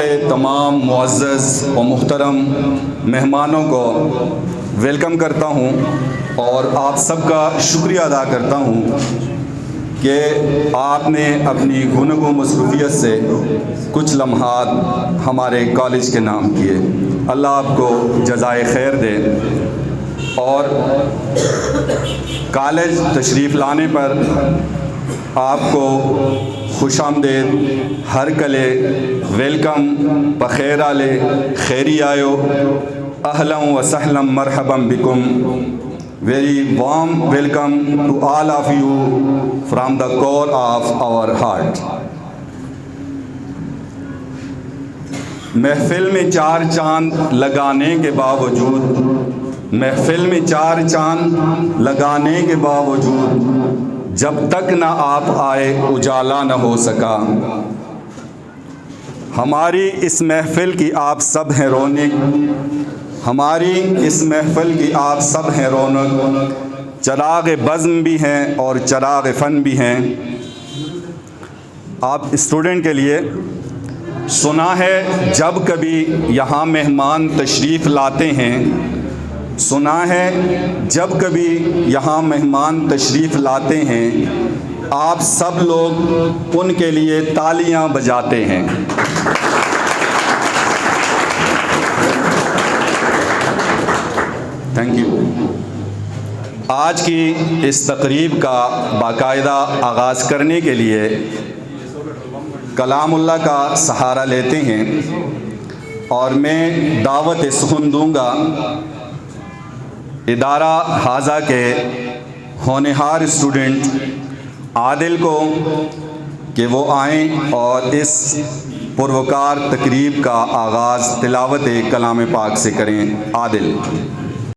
تمام معزز و محترم مہمانوں کو ویلکم کرتا ہوں اور آپ سب کا شکریہ ادا کرتا ہوں کہ آپ نے اپنی گفتگو مصروفیت سے کچھ لمحات ہمارے کالج کے نام کیے۔ اللہ آپ کو جزائے خیر دے اور کالج تشریف لانے پر آپ کو خوش آمدید، ہر کلے ویلکم، بخیر آلے، خیری آیو، اہلا و سہلا مرحبا بکم، very warm welcome to all of you from the core of our heart۔ محفل میں چار چاند لگانے کے باوجود، محفل میں چار چاند لگانے کے باوجود جب تک نہ آپ آئے اجالا نہ ہو سکا۔ ہماری اس محفل کی آپ سب ہیں رونق، ہماری اس محفل کی آپ سب ہیں رونق، چراغ بزم بھی ہیں اور چراغ فن بھی ہیں۔ آپ اسٹوڈنٹ کے لیے سنا ہے جب کبھی یہاں مہمان تشریف لاتے ہیں، سنا ہے جب کبھی یہاں مہمان تشریف لاتے ہیں آپ سب لوگ ان کے لیے تالیاں بجاتے ہیں۔ Thank you. آج کی اس تقریب کا باقاعدہ آغاز کرنے کے لیے کلام اللہ کا سہارا لیتے ہیں اور میں دعوت سخن دوں گا ادارہ حاضہ کے ہونہار اسٹوڈنٹ عادل کو کہ وہ آئیں اور اس پروکار تقریب کا آغاز تلاوت کلام پاک سے کریں۔ عادل۔